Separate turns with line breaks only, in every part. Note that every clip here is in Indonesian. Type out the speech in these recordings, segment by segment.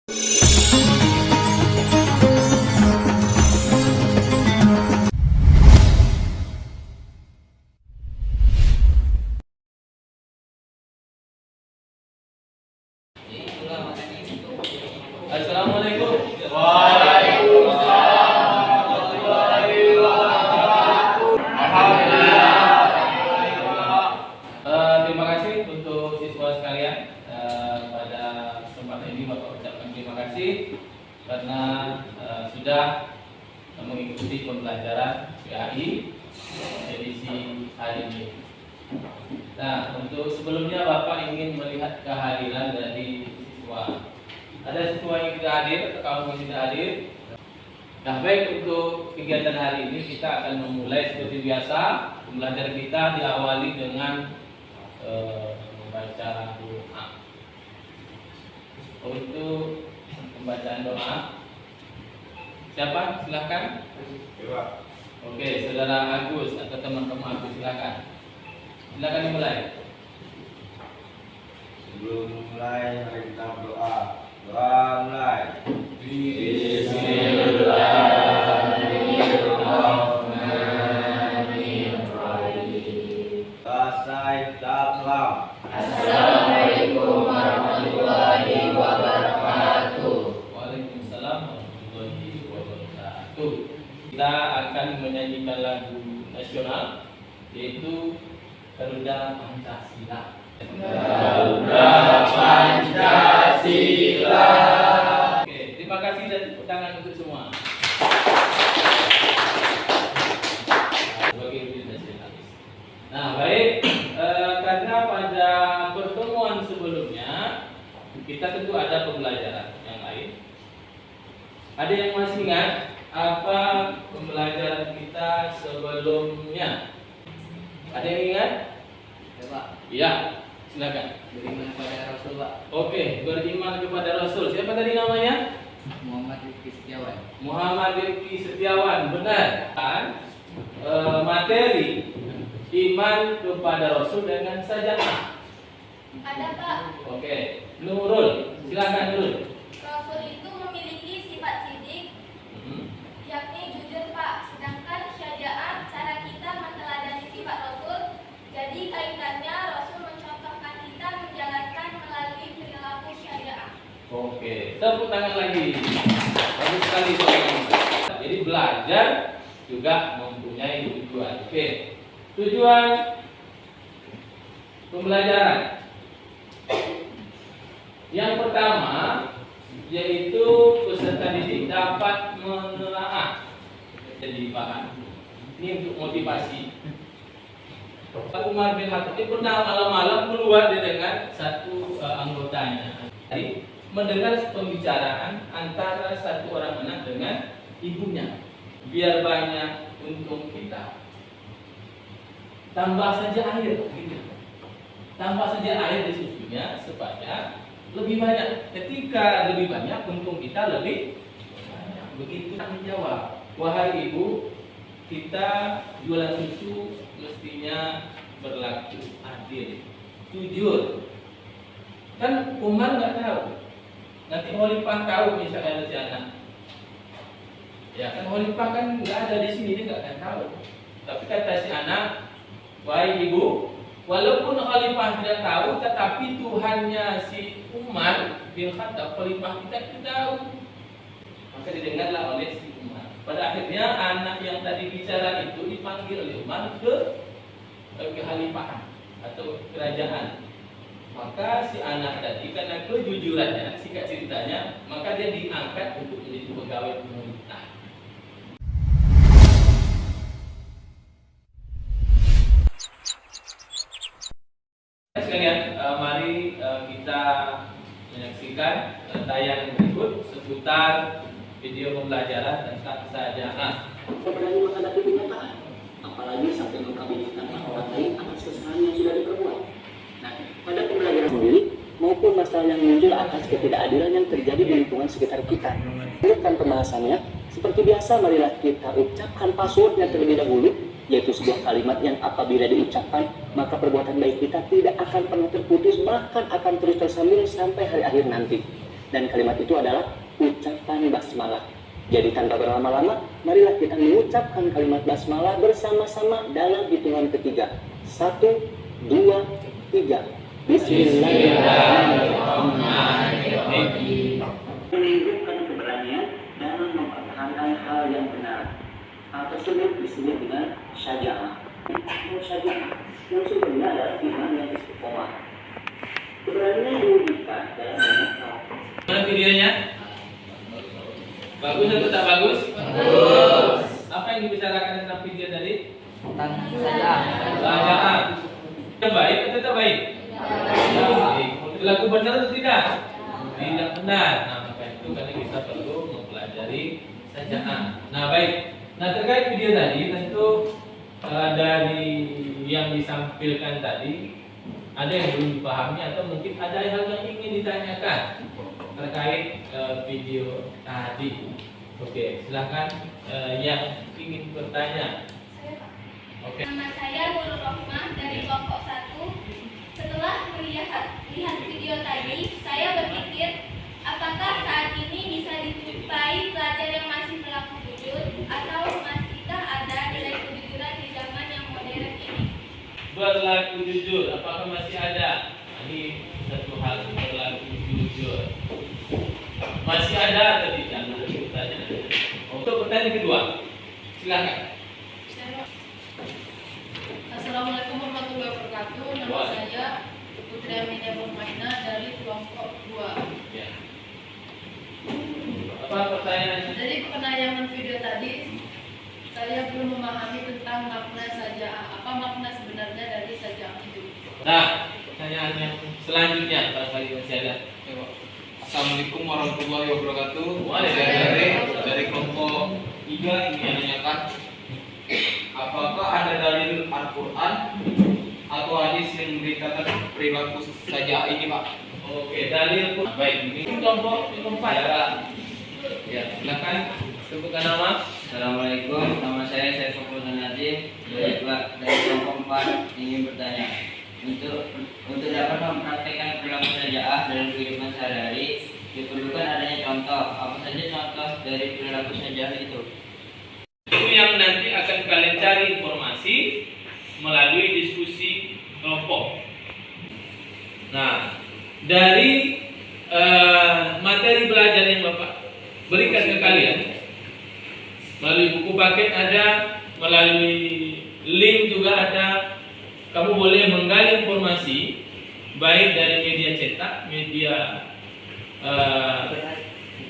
Assalamualaikum.
Waalaikumsalam warahmatullahi wabarakatuh.
Terima kasih untuk siswa sekalian. Pada kesempatan ini Bapak ucapkan terima kasih karena sudah mengikuti pembelajaran PAI edisi hari ini. Nah, untuk sebelumnya Bapak ingin melihat kehadiran dari siswa. Ada siswa yang tidak hadir, atau kamu yang tidak hadir. Nah, baik, untuk kegiatan hari ini kita akan memulai seperti biasa. Pembelajaran kita diawali dengan membaca doa. Untuk pembacaan doa, siapa? Silahkan. Oke, saudara Agus atau teman-teman Agus, silahkan. Silakan dimulai.
Sebelum mulai, mari kita berdoa. Doa mulai. Bismillahirrahmanirrahim. Selesai salam.
Assalamualaikum warahmatullahi wabarakatuh.
Waalaikumsalam warahmatullahi wabarakatuh. Kita akan menyanyikan lagu nasional, yaitu Garuda Pancasila.
Garuda Pancasila.
Oke, terima kasih dan tepuk tangan untuk semua. Sebagai wujud nasionalis. Nah, baik, karena pada pertemuan sebelumnya kita tentu ada pembelajaran yang lain. Ada yang masih ingat apa pembelajaran kita sebelumnya? Ada yang ingat?
Ya, Pak.
Iya, silakan.
Beriman kepada Rasul, Pak.
Oke, beriman kepada Rasul. Siapa tadi namanya?
Muhammad Rifki Setiawan.
Muhammad Rifki Setiawan, benar kan? Materi iman kepada Rasul dengan sajadah.
Ada, Pak.
Oke, Nurul, silakan Nurul.
Rasul itu memiliki sifat sidik, yakni jujur, Pak. Sedangkan syaja'ah cara kita meneladani sifat Rasul. Jadi kaitannya Rasul mencontohkan kita menjalankan melalui perilaku syaja'ah.
Oke, tepuk tangan lagi. Bagus sekali teman-teman. Jadi belajar juga mempunyai tujuan. Oke, tujuan pembelajaran yang pertama yaitu peserta didik dapat menelaah. Jadi paham. Ini untuk motivasi. Umar bin Khattab ini pernah malam-malam keluar dengan satu anggotanya. Jadi mendengar pembicaraan antara satu orang anak dengan ibunya. Biar banyak untung kita, tambah saja air, gitu. Tambah saja air di susunya supaya lebih banyak. Ketika lebih banyak, untung kita lebih banyak. Begitu menjawab, wahai ibu, kita jualan susu mestinya berlaku adil, jujur. Kan Umar nggak tahu. Nanti Khalifah tahu misalnya ada si anak. Ya kan Khalifah kan nggak ada di sini, dia nggak akan tahu. Tapi kata si anak, wahai ibu, walaupun Khalifah tidak tahu, tetapi Tuhannya si Umar bin Khattab, Khalifah kita tahu. Maka didengarlah oleh si Umar. Pada akhirnya anak yang tadi bicara itu dipanggil oleh Umar ke kekhalifahan atau kerajaan. Maka si anak tadi karena kejujurannya, singkat ceritanya, maka dia diangkat untuk menjadi pegawai pemerintah. Sekalian, mari kita menyaksikan tayangan berikut seputar video pembelajaran tentang sajadah.
Berani menghadapi kenyataan, apalagi sampai mengkabinetkan orang lain atas kesalahan yang sudah diperbuat. Nah, pada pembelajaran sendiri maupun masalah yang muncul atas ketidakadilan yang terjadi di lingkungan sekitar kita. Lanjutkan pembahasannya, seperti biasa marilah kita ucapkan passwordnya terlebih dahulu, yaitu sebuah kalimat yang apabila diucapkan maka perbuatan baik kita tidak akan pernah terputus, bahkan akan terus tersambung sampai hari akhir nanti. dan kalimat itu adalah ucapan basmalah. Jadi tanpa berlama-lama, marilah kita mengucapkan kalimat basmalah bersama-sama dalam hitungan ketiga. 1, 2, 3. Bismillahirrahmanirrahim. Menunjukkan keberanian dalam mempertahankan hal yang benar. Hal tersebut disebut dengan syaja'ah. Syaja'ah yang sebenarnya adalah iman yang istiqomah. Keberanian diwujudkan dalam banyak hal.
Mana videonya? Bagus atau tak bagus? Bagus. Apa yang dibicarakan tentang video tadi?
Tentang saja.
Saja'ah. Yang baik atau tak baik? Baik. Berlaku benar atau tidak? Tidak benar. Nah, maka itu karena kita perlu mempelajari saja'ah. Nah, baik. Nah, terkait video tadi tentu dari yang disampaikan tadi ada yang belum dipahami atau mungkin ada hal yang ingin ditanyakan terkait video tadi. Oke, silakan yang ingin bertanya. Oke.
Nama saya Nurul Rohmah dari kelompok 1. Setelah melihat video tadi, saya berpikir apakah saat ini bisa dijumpai pelajar yang masih berlaku jujur atau masihkah ada nilai kejujuran di zaman yang modern ini?
Berlaku jujur, apakah masih ada? Ini satu hal, berlaku jujur. Masih ada atau tidak? Untuk pertanyaan kedua, silakan.
Assalamualaikum warahmatullahi wabarakatuh. Nama saya Putri Aminah Burmaina dari kelompok 2.
Ya. Apa pertanyaannya?
Dari penayangan video tadi, saya belum memahami tentang makna saja'ah. Apa makna sebenarnya dari saja'ah itu?
Nah, pertanyaan yang selanjutnya, barangkali masih ada.
Assalamualaikum warahmatullahi wabarakatuh.
Waalaikumsalam.
Dari kelompok 3 ingin menanyakan, apakah ada dalil Al-Quran atau hadis yang memberitakan perilaku saja ini, Pak?
Oke, dalil pun baik. Ini kelompok keempat. Ya, silakan sebutkan nama.
Assalamualaikum, nama saya Saiful Najib dari kelompok 4 ingin bertanya. Untuk dapat mempraktikkan perilaku saja'ah dalam kehidupan sehari-hari diperlukan adanya contoh. Apa saja contoh dari perilaku saja'ah itu?
Itu yang nanti akan kalian cari informasi melalui diskusi kelompok. Nah, dari materi belajar yang Bapak berikan ke kalian melalui buku paket ada, melalui link juga ada. Kamu boleh menggali informasi baik dari media cetak, media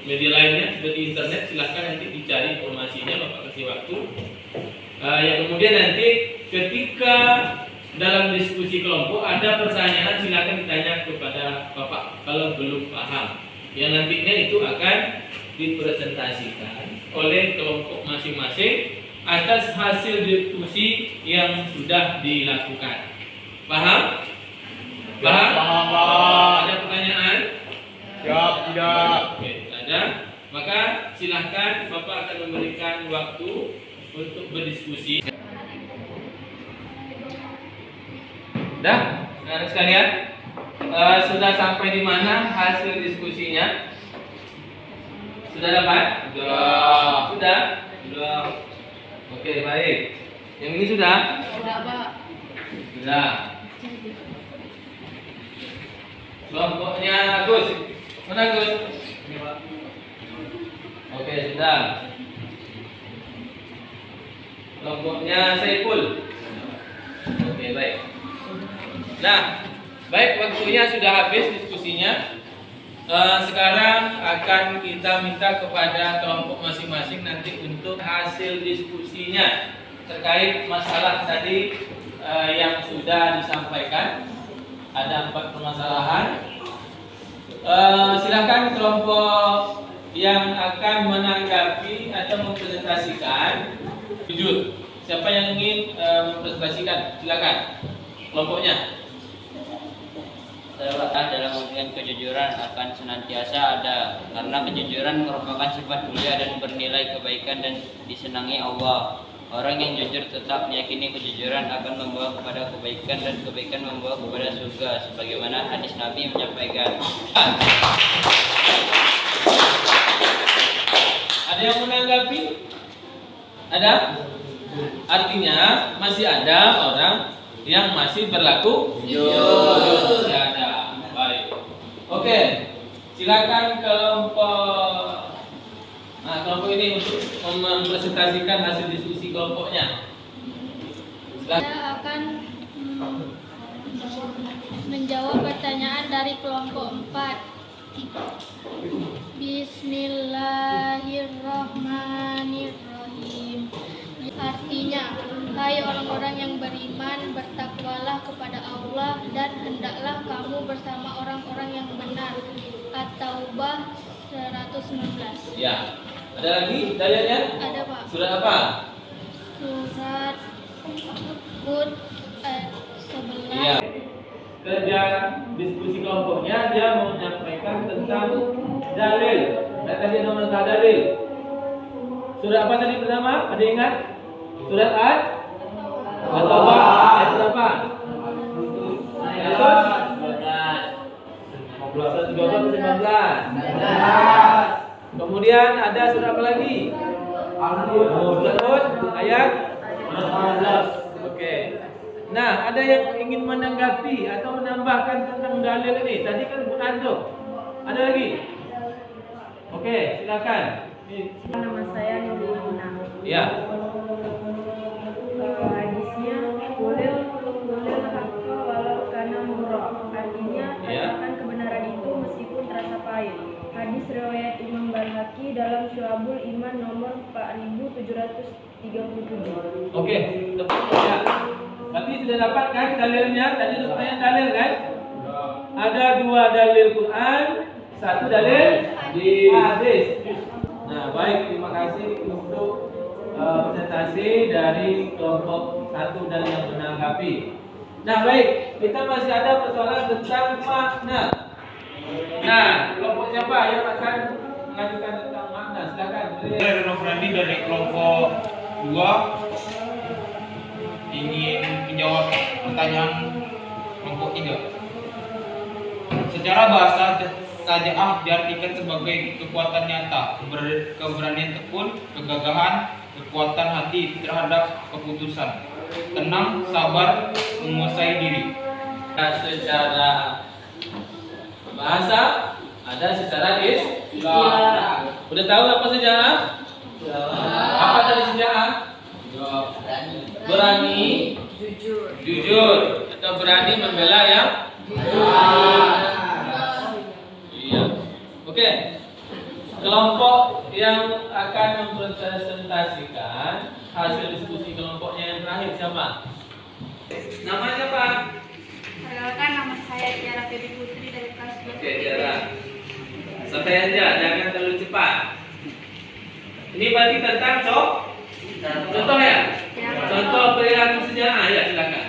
lainnya seperti internet. Silahkan nanti dicari informasinya, Bapak kasih waktu. Yang kemudian nanti ketika dalam diskusi kelompok ada pertanyaan, silakan ditanya kepada Bapak kalau belum paham. Yang nantinya itu akan dipresentasikan oleh kelompok masing-masing atas hasil diskusi yang sudah dilakukan. Paham? Paham? Ada pertanyaan?
Siap, tidak.
Oke, ada. Maka silahkan Bapak akan memberikan waktu untuk berdiskusi. Dah, anak sekalian, sudah sampai di mana hasil diskusinya? Sudah dapat? Sudah. Oke, baik. Yang ini sudah?
Sudah, Pak.
Sudah. Kelompoknya Gus. Mana Gus? Ini, Pak. Oke, sudah. Kelompoknya Saiful. Oke, baik. Nah, baik, waktunya sudah habis diskusinya. Sekarang akan kita minta kepada kelompok masing-masing nanti untuk hasil diskusinya terkait masalah tadi yang sudah disampaikan. Ada 4 permasalahan. Silakan kelompok yang akan menanggapi atau mempresentasikan. Jujur, siapa yang ingin mempresentasikan? Silakan. Kelompoknya.
Dalam hubungan kejujuran akan senantiasa ada, karena kejujuran merupakan sifat mulia dan bernilai kebaikan dan disenangi Allah. Orang yang jujur tetap meyakini kejujuran akan membawa kepada kebaikan dan kebaikan membawa kepada surga, sebagaimana hadis Nabi menyampaikan.
Ada yang menanggapi? Ada? Artinya masih ada orang yang masih berlaku jujur. Masih ada. Baik. Oke. Silakan kelompok. Nah, kelompok ini untuk mempresentasikan hasil diskusi kelompoknya.
Saya akan menjawab pertanyaan dari kelompok 4. Bismillahirrahmanirrahim. Artinya, hai orang-orang yang beriman, bertakwalah kepada Allah dan hendaklah kamu bersama orang-orang yang benar. At-Taubah 119.
Ya. Ada lagi dalilnya?
Ada, Pak.
Surat apa?
Surat Hud ayat 11.
Iya. Kerja diskusi kelompoknya dia mau menyampaikan tentang dalil. Dan tadi nomor dalil. Surat apa tadi pertama? Ada ingat? Surat At-Taubah ayat berapa? Ayat 15. Kemudian ada surat apa lagi? Surat Hud ayat 15. Oke. Nah, ada yang ingin menanggapi atau menambahkan tentang dalil ini? Tadi kan Quran tuh. Ada lagi? Oke, silakan.
Nama saya Nurul Luna.
Ya.
Hadisnya boleh hakka walau kana murah. Artinya katakan kebenaran itu meskipun terasa pahit. Hadis riwayat Imam Baihaqi dalam Syu'abul Iman nomor 4737.
Oke, tepat ya. Berarti sudah dapat kan dalilnya? Tadi pertanyaan dalil kan? Ada 2 dalil Quran, 1 dalil hadis. Nah, baik, terima kasih untuk presentasi dari kelompok 1 dan yang menanggapi. Nah, baik, kita masih ada persoalan tentang makna. Nah, kelompok siapa yang akan mengajukan tentang makna? Silakan.
Dari Nofrandi dari kelompok 2 ingin menjawab pertanyaan kelompok 3. Secara bahasa saja'ah diartikan sebagai kekuatan nyata, keberanian tekun, kegagahan, kekuatan hati terhadap keputusan, tenang, sabar, menguasai diri.
Secara bahasa ada secara istilah. Udah tahu apa sejarah? Apa tadi sejarah? Berani, jujur, atau berani membela yang iya. Oke. Kelompok yang akan mempresentasikan hasil diskusi kelompoknya yang terakhir siapa? Namanya siapa?
Perkenalkan, nama saya Tiara Febi Putri dari kelas 2.
Oke, Tiara. Santai aja, jangan terlalu cepat. Ini berarti tentang contoh ya?
Ya.
Contoh perilaku sejarah ya, silakan.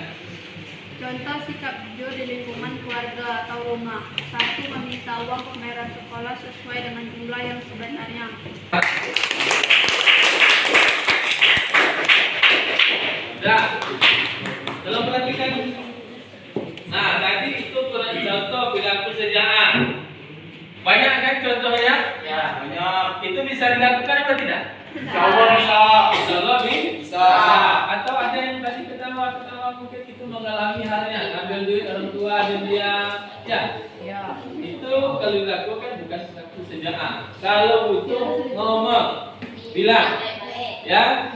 Contoh sikap jujur di lingkungan keluarga atau rumah. 1. Meminta uang pembayaran sekolah sesuai dengan jumlah yang sebenarnya.
Sudah. Kalau perhatikan. Nah, tadi itu contoh perilaku sejarah. Banyak kan contohnya?
Ya, banyak.
Itu bisa dilakukan apa tidak?
Insyaallah bisa.
Insyaallah bisa. Atau ada yang tadi ketawa mungkin itu mengalami halnya ngambil duit orang tua dan dia ya. Itu kalau dilakukan bukan satu sejarah. Kalau butuh ngomong, bilang ya.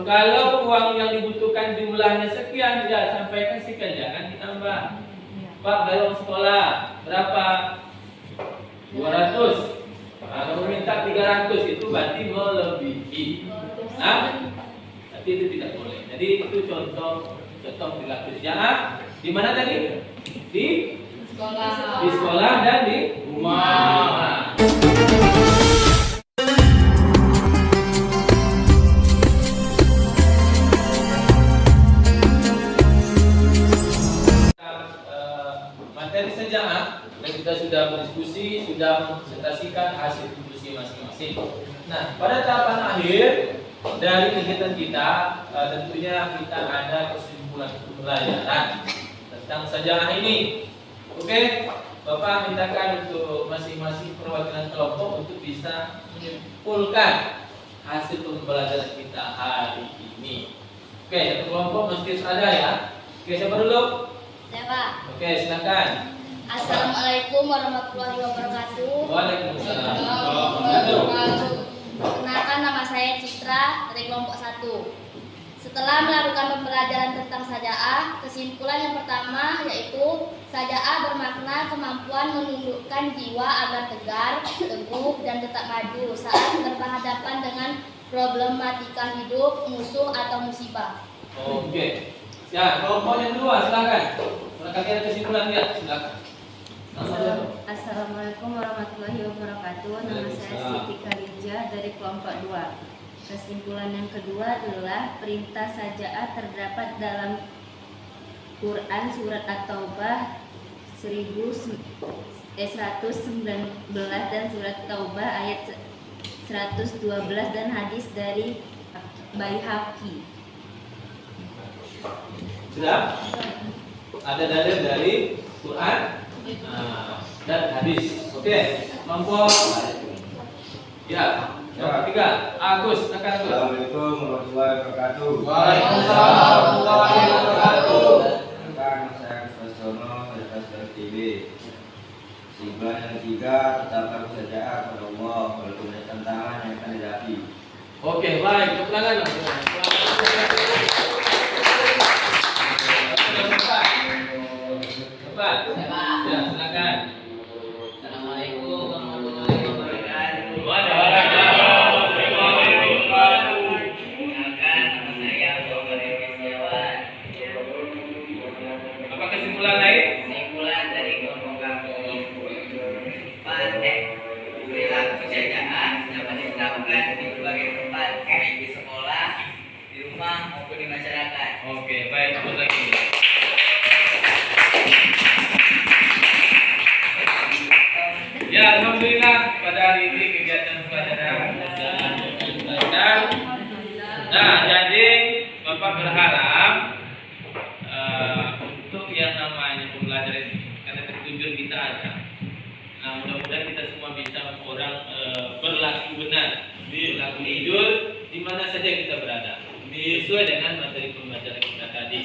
Kalau uang yang dibutuhkan jumlahnya sekian, ya sampaikan sekian, jangan ditambah. Pak, bayar sekolah berapa? 200. Kalau minta 300 itu berarti melebihi. Nah, tapi itu tidak boleh. Jadi itu contoh perilaku sejarah. Di mana tadi? Di sekolah dan di rumah. Materi sejarah dan kita sudah berdiskusi, sudah mempresentasikan hasil diskusi masing-masing. Nah, pada tahapan akhir dari kegiatan kita tentunya kita ada kesimpulan pembelajaran tentang sajaah ini. Oke, Bapak mintakan untuk masing-masing perwakilan kelompok untuk bisa menyimpulkan hasil pembelajaran kita hari ini. Oke, satu kelompok mesti ada ya. Oke, siapa dulu?
Siapa?
Oke, silakan.
Assalamualaikum warahmatullahi wabarakatuh.
Waalaikumsalam.
Perkenalkan, nama saya Citra dari kelompok 1. Setelah melakukan pembelajaran tentang sajaah, kesimpulan yang pertama yaitu sajaah bermakna kemampuan menundukkan jiwa agar tegar, teguh, dan tetap maju saat berhadapan dengan problematika hidup, musuh, atau musibah.
Oke. Ya, kelompok yang kedua silakan. Silakan ada kesimpulan ya, silakan.
Assalamualaikum warahmatullahi wabarakatuh. Nama saya Siti Khalija dari kelompok 2. Kesimpulan yang kedua adalah perintah sajaah terdapat dalam Quran surat At-Taubah 119 dan surat Taubah ayat 112 dan hadis dari Baihaqi.
Sudah? Ada dalil dari Quran dan hadis. Oke, kelompok ya. Yang ketiga, Agus, silakan Agus.
Assalamualaikum warahmatullahi wabarakatuh.
Waalaikumsalam warahmatullahi wabarakatuh.
Tentang saya Kristono dari Kelas TV. Kesimpulan yang ketiga, tetapkan sajaah kepada Allah walaupun ada tantangan yang akan dihadapi.
Oke, baik. Tepuk tangan. Cepat. Ya, silakan.
Assalamualaikum warahmatullahi wabarakatuh. Perkenalkan, nama saya Bogor Setiawan.
Apa kesimpulan lain?
Kesimpulan dari kelompok kami, perilaku sajaah dapat diterapkan di berbagai tempat, baik di sekolah, di rumah maupun di masyarakat.
Oke, baik. Terus lagi. Ya, alhamdulillah pada hari ini kegiatan pelajaran belajar. Nah, jadi Bapak berharap untuk yang namanya pembelajaran ini, karena tujuan kita ada. Nah, mudah-mudahan kita semua bisa orang berlaku benar, berlaku jujur di mana saja kita berada, sesuai dengan materi pembelajaran kita tadi.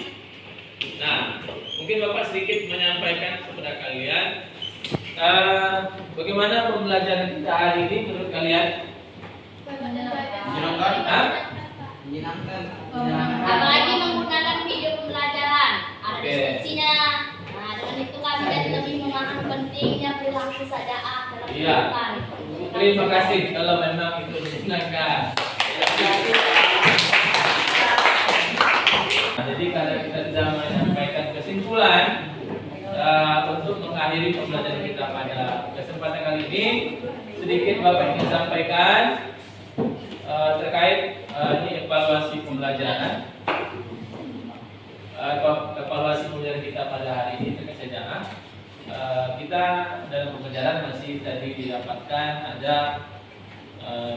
Nah, mungkin Bapak sedikit menyampaikan kepada kalian bagaimana pembelajaran kita hari ini menurut kalian?
Menyenangkan?
Hah?
Menyenangkan.
Apalagi menggunakan video pembelajaran, ada
Oke.
diskusinya. Nah, dengan itu kami jadi lebih memahami pentingnya perilaku sajaah dalam
Iya.
kehidupan.
Terima kasih kalau memang itu menyenangkan. Nah, jadi karena kita sudah menyampaikan kesimpulan untuk mengakhiri pembelajaran kita pada kesempatan kali ini, sedikit Bapak ingin sampaikan terkait ini evaluasi pembelajaran. Evaluasi pembelajaran kita pada hari ini terkait sajaah. Kita dalam pembelajaran masih tadi didapatkan ada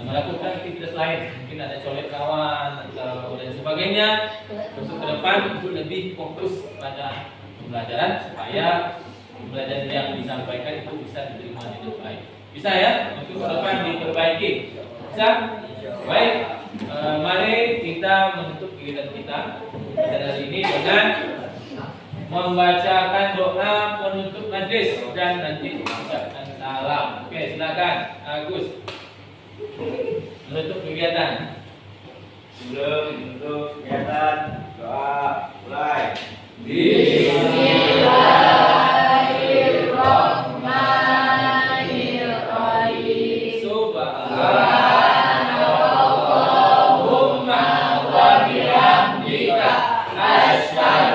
melakukan aktivitas lain, mungkin ada colek kawan atau dan sebagainya. Untuk ke depan untuk lebih fokus pada pembelajaran supaya pembelajaran yang disampaikan itu bisa diterima dengan baik. Bisa ya? Untuk ke depan diperbaiki. Bisa? Baik. Mari kita menutup kegiatan kita pada hari ini dengan membacakan doa penutup majlis dan nanti mengucapkan salam. Oke, silakan Agus menutup kegiatan.
Sebelum menutup kegiatan, doa mulai.
Bismillahirrahmanirrahim.
Subhanallahumma wa bihamdika asyhadu